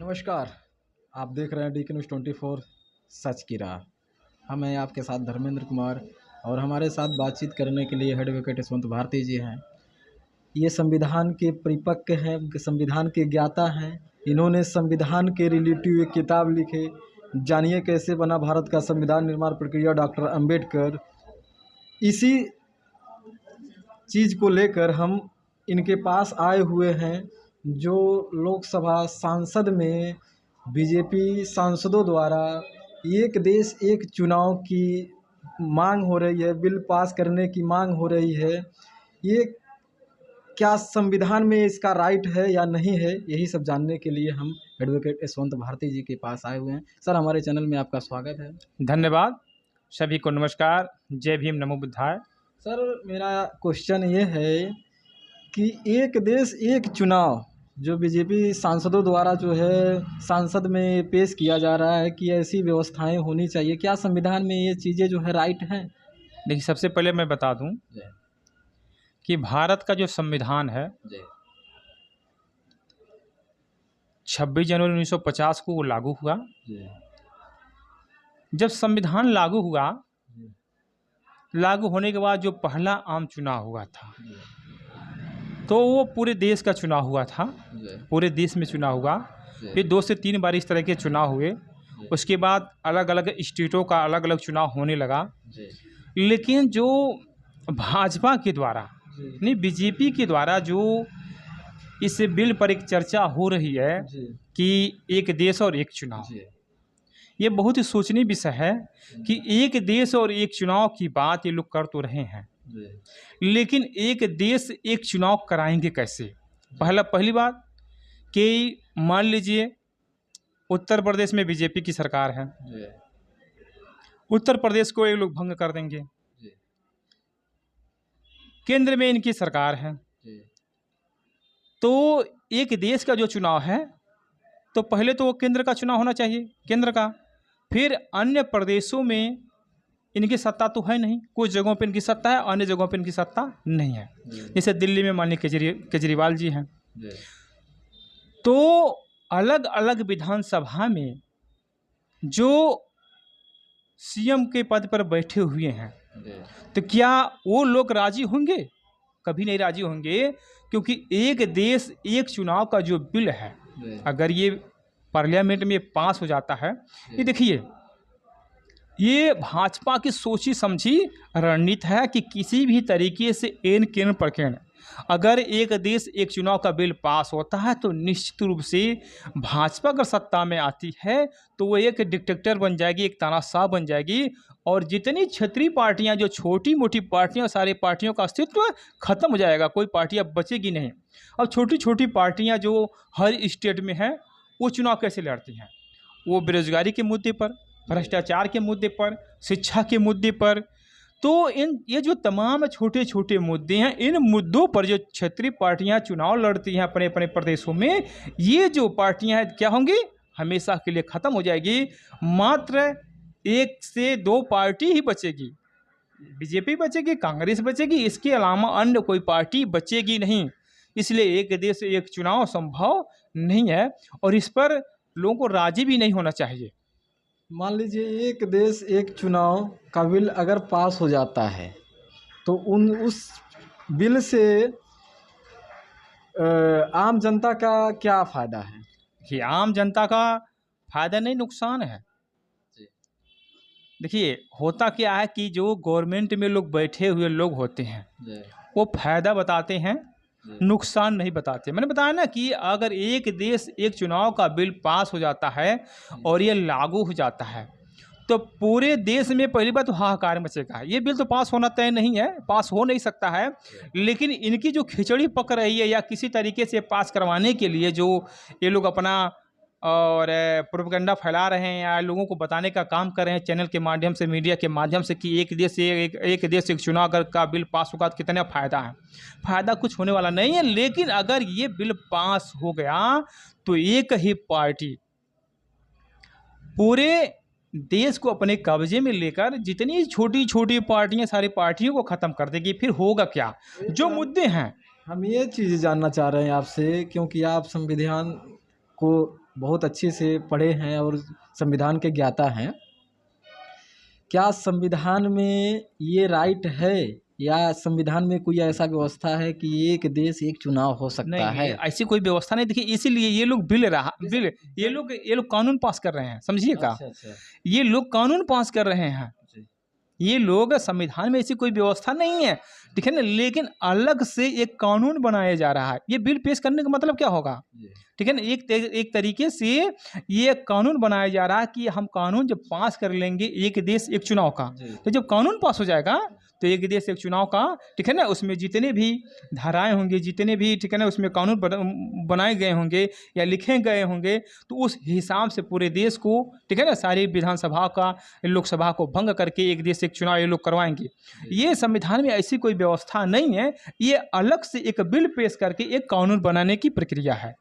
नमस्कार। आप देख रहे हैं DK News 24 सच की राह। हम हैं आपके साथ धर्मेंद्र कुमार और हमारे साथ बातचीत करने के लिए एडवोकेट यशवंत भारती जी हैं। ये संविधान के परिपक्व हैं, संविधान के ज्ञाता हैं। इन्होंने संविधान के रिलेटिव एक किताब लिखे, जानिए कैसे बना भारत का संविधान निर्माण प्रक्रिया डॉक्टर अंबेडकर। इसी चीज़ को लेकर हम इनके पास आए हुए हैं। जो लोकसभा सांसद में बीजेपी सांसदों द्वारा एक देश एक चुनाव की मांग हो रही है, बिल पास करने की मांग हो रही है, ये क्या संविधान में इसका राइट है या नहीं है, यही सब जानने के लिए हम एडवोकेट यशवंत भारती जी के पास आए हुए हैं। सर, हमारे चैनल में आपका स्वागत है। धन्यवाद। सभी को नमस्कार। जय भीम, नमो बुद्धाय। सर, मेरा क्वेश्चन ये है कि एक देश एक चुनाव जो बीजेपी सांसदों द्वारा जो है सांसद में पेश किया जा रहा है कि ऐसी व्यवस्थाएं होनी चाहिए, क्या संविधान में ये चीज़ें जो है राइट हैं? देखिए, सबसे पहले मैं बता दूं कि भारत का जो संविधान है 26 जनवरी 1950 को वो लागू हुआ। जब संविधान लागू हुआ, लागू होने के बाद जो पहला आम चुनाव हुआ था तो वो पूरे देश का चुनाव हुआ था, पूरे देश में चुनाव हुआ। फिर 2 से 3 बार इस तरह के चुनाव हुए। उसके बाद अलग अलग स्टेटों का अलग अलग चुनाव होने लगा। लेकिन जो भाजपा के द्वारा नहीं, बीजेपी के द्वारा जो इस बिल पर एक चर्चा हो रही है कि एक देश और एक चुनाव, ये बहुत ही सोचनीय विषय है कि एक देश और एक चुनाव की बात ये लोग कर तो रहे हैं, लेकिन एक देश एक चुनाव कराएंगे कैसे? पहली बात कि मान लीजिए उत्तर प्रदेश में बीजेपी की सरकार है, उत्तर प्रदेश को ये लोग भंग कर देंगे। केंद्र में इनकी सरकार है, तो एक देश का जो चुनाव है तो पहले तो वो केंद्र का चुनाव होना चाहिए, केंद्र का। फिर अन्य प्रदेशों में इनकी सत्ता तो है नहीं, कुछ जगहों पे इनकी सत्ता है, अन्य जगहों पे इनकी सत्ता नहीं है। जैसे दिल्ली में माननीय केजरीवाल जी हैं, तो अलग अलग विधानसभा में जो सीएम के पद पर बैठे हुए हैं, तो क्या वो लोग राजी होंगे? कभी नहीं राजी होंगे, क्योंकि एक देश एक चुनाव का जो बिल है, अगर ये पार्लियामेंट में पास हो जाता है, ये देखिए, ये भाजपा की सोची समझी रणनीति है कि किसी भी तरीके से एन केन प्रकेण अगर एक देश एक चुनाव का बिल पास होता है तो निश्चित रूप से भाजपा अगर सत्ता में आती है तो वो एक डिक्टेटर बन जाएगी, एक तानाशाह बन जाएगी। और जितनी क्षेत्रीय पार्टियां, जो छोटी मोटी पार्टियां, सारी पार्टियों का अस्तित्व खत्म हो जाएगा, कोई पार्टी अब बचेगी नहीं। अब छोटी छोटी पार्टियां जो हर स्टेट में हैं, वो चुनाव कैसे लड़ती हैं? वो बेरोजगारी के मुद्दे पर, भ्रष्टाचार के मुद्दे पर, शिक्षा के मुद्दे पर। तो ये जो तमाम छोटे छोटे मुद्दे हैं, इन मुद्दों पर जो क्षेत्रीय पार्टियां चुनाव लड़ती हैं अपने अपने प्रदेशों में, ये जो पार्टियां हैं क्या होंगी? हमेशा के लिए ख़त्म हो जाएगी। मात्र 1 से 2 पार्टी ही बचेगी, बीजेपी बचेगी, कांग्रेस बचेगी, इसके अलावा अन्य कोई पार्टी बचेगी नहीं। इसलिए एक देश एक चुनाव संभव नहीं है और इस पर लोगों को राजी भी नहीं होना चाहिए। मान लीजिए एक देश एक चुनाव का बिल अगर पास हो जाता है तो उस बिल से आम जनता का क्या फ़ायदा है? कि आम जनता का फायदा नहीं, नुकसान है। देखिए, होता क्या है कि जो गवर्नमेंट में लोग बैठे हुए लोग होते हैं, वो फायदा बताते हैं, नुकसान नहीं बताते। मैंने बताया ना कि अगर एक देश एक चुनाव का बिल पास हो जाता है और ये लागू हो जाता है तो पूरे देश में पहली बात तो हाहाकार मचेगा। ये बिल तो पास होना तय नहीं है, पास हो नहीं सकता है, लेकिन इनकी जो खिचड़ी पक रही है या किसी तरीके से पास करवाने के लिए जो ये लोग अपना और प्रोपेगेंडा फैला रहे हैं या लोगों को बताने का काम कर रहे हैं चैनल के माध्यम से, मीडिया के माध्यम से कि एक देश एक चुनाव अगर का बिल पास होगा तो कितना फ़ायदा है। फ़ायदा कुछ होने वाला नहीं है। लेकिन अगर ये बिल पास हो गया तो एक ही पार्टी पूरे देश को अपने कब्जे में लेकर जितनी छोटी छोटी पार्टियां, सारी पार्टियों को ख़त्म कर देगी। फिर होगा क्या? जो मुद्दे हैं, हम ये चीज़ जानना चाह रहे हैं आपसे, क्योंकि आप संविधान को बहुत अच्छे से पढ़े हैं और संविधान के ज्ञाता हैं। क्या संविधान में ये राइट है या संविधान में कोई ऐसा व्यवस्था है कि एक देश एक चुनाव हो सकता है? ऐसी कोई व्यवस्था नहीं। देखिए, इसीलिए ये लोग बिल ये लोग कानून पास कर रहे हैं, समझिएगा। अच्छा। ये लोग कानून पास कर रहे हैं। ये लोग, संविधान में ऐसी कोई व्यवस्था नहीं है, ठीक है ना, लेकिन अलग से एक कानून बनाया जा रहा है। ये बिल पेश करने का मतलब क्या होगा, ठीक है ना, एक तरीके से ये कानून बनाया जा रहा है कि हम कानून जब पास कर लेंगे एक देश एक चुनाव का, तो जब कानून पास हो जाएगा तो एक देश एक चुनाव का, ठीक है ना, उसमें जितने भी धाराएं होंगी, जितने भी, ठीक है ना, उसमें कानून बनाए गए होंगे या लिखे गए होंगे, तो उस हिसाब से पूरे देश को, ठीक है ना, सारी विधानसभा का, लोकसभा को भंग करके एक देश एक चुनाव ये लोग करवाएंगे। ये संविधान में ऐसी कोई व्यवस्था नहीं है। ये अलग से एक बिल पेश करके एक कानून बनाने की प्रक्रिया है।